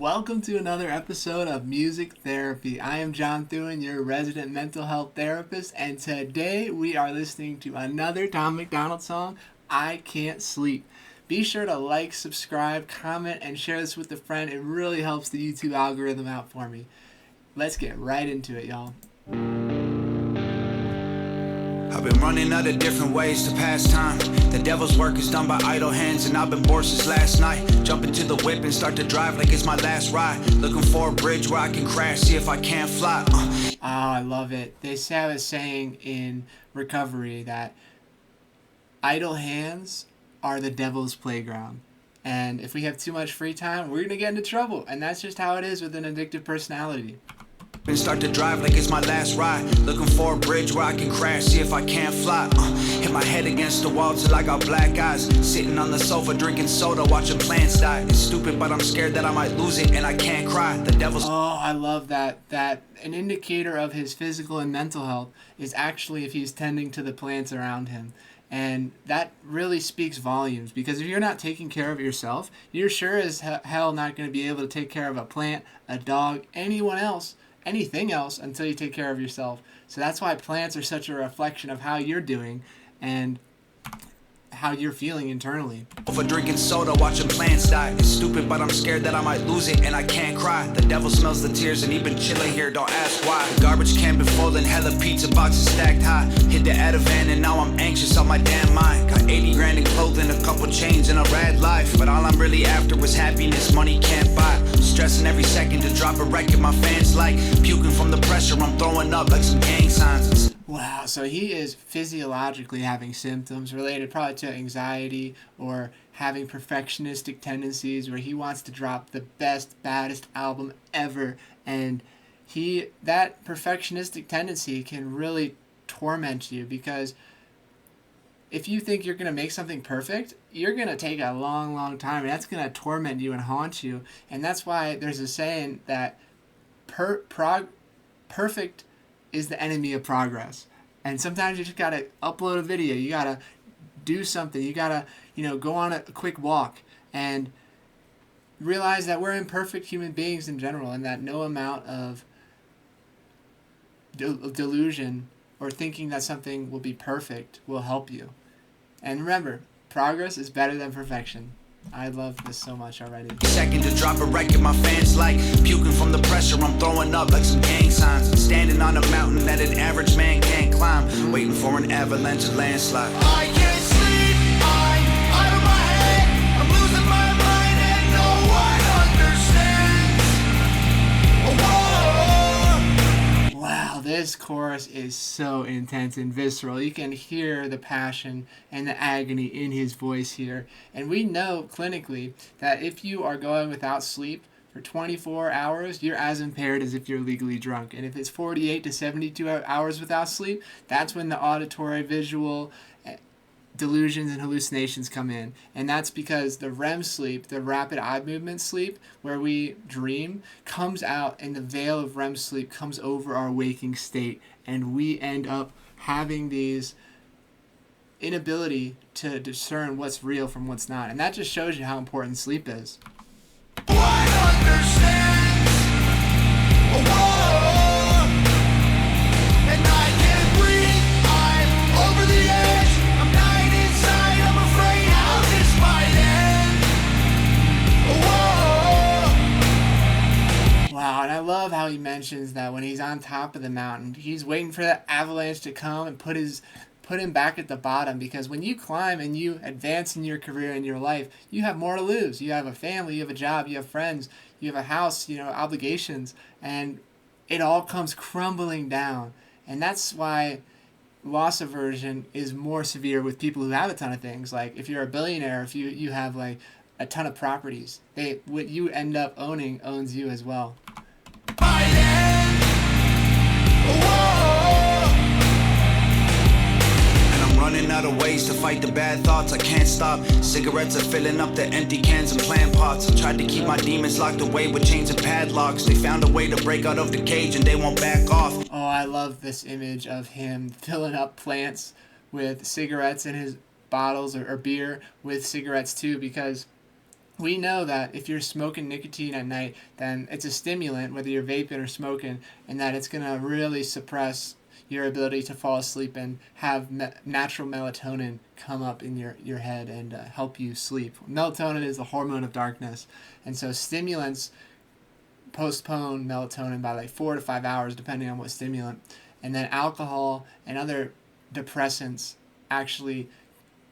Welcome to another episode of Music Therapy. I am John Thewin, your resident mental health therapist, and today we are listening to another Tom MacDonald song, I Can't Sleep. Be sure to like, subscribe, comment, and share this with a friend. It really helps the YouTube algorithm out for me. Let's get right into it, y'all. I've been running out of different ways to pass time. The devil's work is done by idle hands, and I've been bored since last night. Jump into the whip and start to drive like it's my last ride. Looking for a bridge where I can crash, see if I can't fly. Oh, I love it. They have a saying in recovery that idle hands are the devil's playground. And if we have too much free time, we're going to get into trouble. And that's just how it is with an addictive personality. And start to drive like it's my last ride. Looking for a bridge where I can crash, see if I can't fly. Hit my head against the wall till I got black eyes. Sitting on the sofa drinking soda, watching plants die. It's stupid, but I'm scared that I might lose it and I can't cry. The devil's... Oh, I love that. That an indicator of his physical and mental health is actually if he's tending to the plants around him. And that really speaks volumes, because if you're not taking care of yourself, you're sure as hell not going to be able to take care of a plant, a dog, anyone else, anything else until you take care of yourself. So that's why plants are such a reflection of how you're doing and how you're feeling internally. Over drinking soda, watching plants die. It's stupid, but I'm scared that I might lose it and I can't cry. The devil smells the tears and he been chilling here, don't ask why. The garbage can been full and hella pizza boxes stacked high. Hit the Ativan and now I'm anxious on my damn mind. Got 80 grand in clothing, a couple chains and a rad life, but all I'm really after was happiness money can't buy. Stressing every second to drop a record my fans like. Puking from the pressure, I'm throwing up like some gang signs. Wow, so he is physiologically having symptoms related probably to anxiety or having perfectionistic tendencies where he wants to drop the best, baddest album ever. And that perfectionistic tendency can really torment you, because if you think you're going to make something perfect, you're going to take a long, long time, and that's going to torment you and haunt you. And that's why there's a saying that perfect is the enemy of progress. And sometimes you just gotta upload a video, you gotta do something, you gotta, go on a quick walk and realize that we're imperfect human beings in general, and that no amount of delusion or thinking that something will be perfect will help you. And remember, progress is better than perfection. I love this so much already. Second to drop a record, my fans like. Puking from the pressure, I'm throwing up like some gang signs. Standing on a mountain that an average man can't climb. Waiting for an avalanche or landslide. I can't sleep, I'm out of my head. I'm losing my mind and no one understands. Wow, this chorus is so intense and visceral. You can hear the passion and the agony in his voice here. And we know clinically that if you are going without sleep for 24 hours, you're as impaired as if you're legally drunk. And if it's 48 to 72 hours without sleep, that's when the auditory, visual delusions and hallucinations come in. And that's because the REM sleep, the rapid eye movement sleep, where we dream, comes out and the veil of REM sleep comes over our waking state, and we end up having these inability to discern what's real from what's not. And that just shows you how important sleep is. Wow, and I love how he mentions that when he's on top of the mountain, he's waiting for that avalanche to come and put him back at the bottom, because when you climb and you advance in your career and your life, you have more to lose. You have a family, you have a job, you have friends, you have a house, obligations, and it all comes crumbling down. And that's why loss aversion is more severe with people who have a ton of things. Like if you're a billionaire, if you have like a ton of properties, what you end up owning owns you as well. Running out of ways to fight the bad thoughts, I can't stop. Cigarettes are filling up the empty cans and plant pots. I tried to keep my demons locked away with chains and padlocks. They found a way to break out of the cage and they won't back off. Oh, I love this image of him filling up plants with cigarettes in his bottles, or beer with cigarettes too, because We know that if you're smoking nicotine at night, then it's a stimulant, whether you're vaping or smoking, and that it's going to really suppress your ability to fall asleep and have natural melatonin come up in your head and help you sleep. Melatonin is the hormone of darkness, and so stimulants postpone melatonin by like 4 to 5 hours, depending on what stimulant. And then alcohol and other depressants actually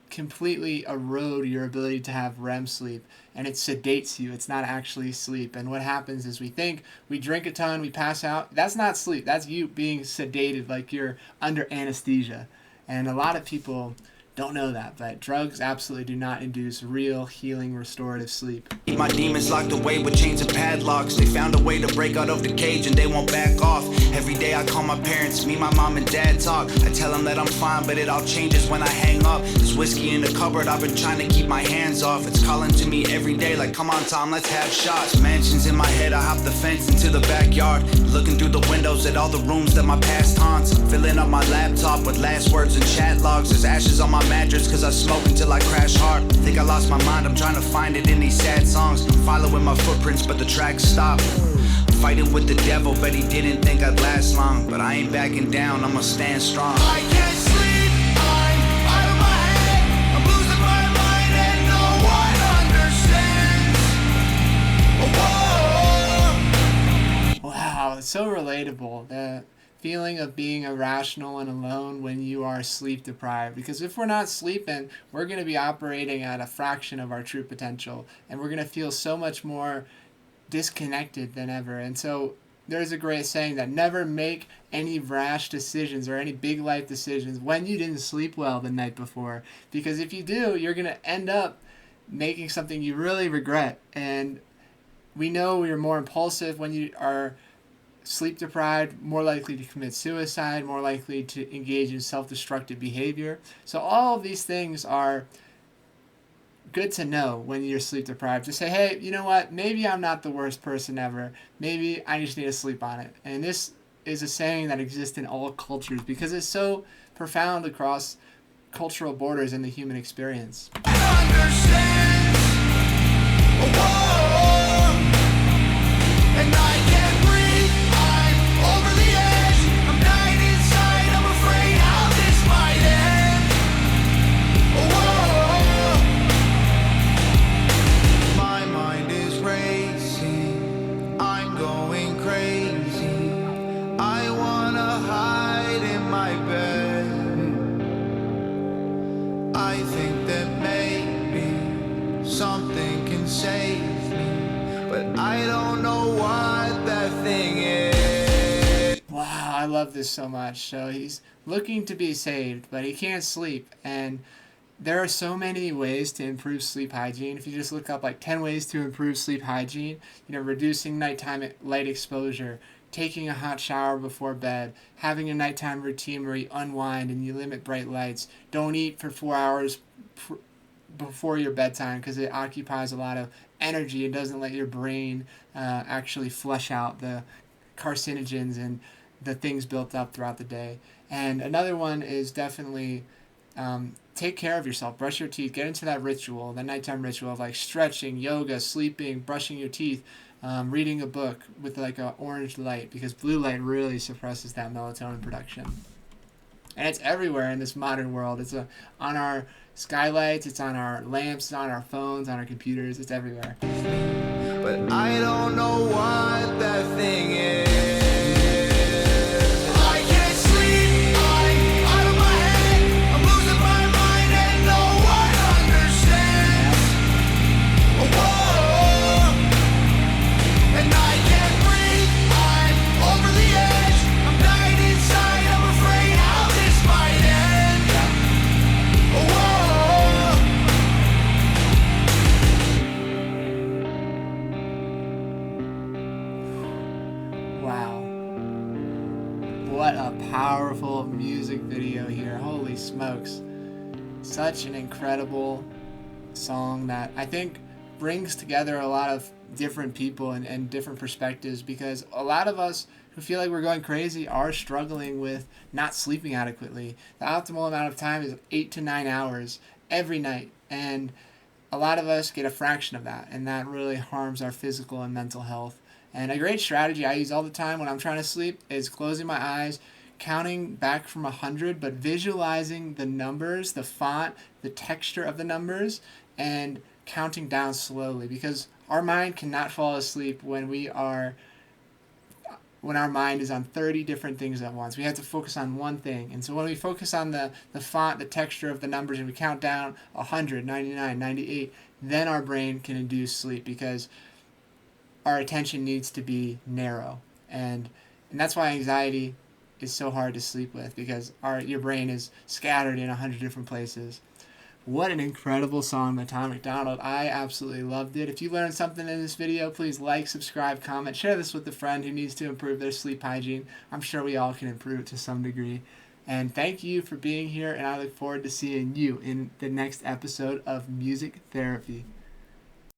completely erode your ability to have REM sleep, and it sedates you. It's not actually sleep. And what happens is we drink a ton, we pass out. That's not sleep. That's you being sedated, like you're under anesthesia. And a lot of people don't know that, but drugs absolutely do not induce real healing restorative sleep. My demons locked away with chains and padlocks. They found a way to break out of the cage and they won't back off. Every day I call my parents, me, my mom and dad talk. I tell them that I'm fine, but it all changes when I hang up. There's whiskey in the cupboard, I've been trying to keep my hands off. It's calling to me every day like, come on Tom, let's have shots. Mansions in my head, I hop the fence into the backyard. Looking through the windows at all the rooms that my past haunts. Filling up my laptop with last words and chat logs. There's ashes on my mattress cause I smoke until I crash hard. Think I lost my mind, I'm trying to find it in these sad songs. I'm following my footprints but the tracks stop. Fighting with the devil, but he didn't think I'd last long. But I ain't backing down, I'ma stand strong. I can't sleep, I'm out of my head. I'm losing my mind and no one understands. Whoa. Wow, it's so relatable. The feeling of being irrational and alone when you are sleep deprived. Because if we're not sleeping, we're going to be operating at a fraction of our true potential, and we're going to feel so much more disconnected than ever. And so there's a great saying that never make any rash decisions or any big life decisions when you didn't sleep well the night before, because if you do, you're going to end up making something you really regret. And we know you're more impulsive when you are sleep deprived, more likely to commit suicide, more likely to engage in self-destructive behavior. So all of these things are good to know when you're sleep deprived, to say, hey, you know what, maybe I'm not the worst person ever, maybe I just need to sleep on it. And this is a saying that exists in all cultures because it's so profound across cultural borders in the human experience. Understand. Whoa. And I can't breathe, I'm over the edge. I'm dying inside, I'm afraid how this might end. Whoa. My mind is racing, I'm going crazy. I wanna hide in my bed. I think that maybe something can save me, but I don't know what that thing is. Wow, I love this so much. So he's looking to be saved, but he can't sleep. And there are so many ways to improve sleep hygiene. If you just look up like 10 ways to improve sleep hygiene, reducing nighttime light exposure, taking a hot shower before bed, having a nighttime routine where you unwind and you limit bright lights, don't eat for 4 hours before your bedtime because it occupies a lot of energy and doesn't let your brain actually flush out the carcinogens and the things built up throughout the day. And another one is definitely take care of yourself. Brush your teeth. Get into that ritual, the nighttime ritual of like stretching, yoga, sleeping, brushing your teeth, reading a book with like an orange light, because blue light really suppresses that melatonin production. And it's everywhere in this modern world. It's on our skylights, it's on our lamps, it's on our phones, on our computers, it's everywhere. But I don't know what that thing is. I can't sleep, I'm out of my head. I'm losing my mind and no one understands. Whoa. And I can't breathe, I'm over the edge. I'm dying inside, I'm afraid how this might end. Whoa. Wow. What a powerful music video here. Holy smokes. Such an incredible song that I think brings together a lot of different people and different perspectives, because a lot of us who feel like we're going crazy are struggling with not sleeping adequately. The optimal amount of time is 8 to 9 hours every night. And a lot of us get a fraction of that, and that really harms our physical and mental health. And a great strategy I use all the time when I'm trying to sleep is closing my eyes, counting back from 100, but visualizing the numbers, the font, the texture of the numbers, and counting down slowly, because our mind cannot fall asleep when our mind is on 30 different things at once. We have to focus on one thing. And so when we focus on the font, the texture of the numbers, and we count down 100, 99, 98, then our brain can induce sleep, because our attention needs to be narrow. And that's why anxiety is so hard to sleep with, because your brain is scattered in 100 different places. What an incredible song by Tom MacDonald. I absolutely loved it. If you learned something in this video, please like, subscribe, comment, share this with a friend who needs to improve their sleep hygiene. I'm sure we all can improve it to some degree. And thank you for being here, and I look forward to seeing you in the next episode of Music Therapy.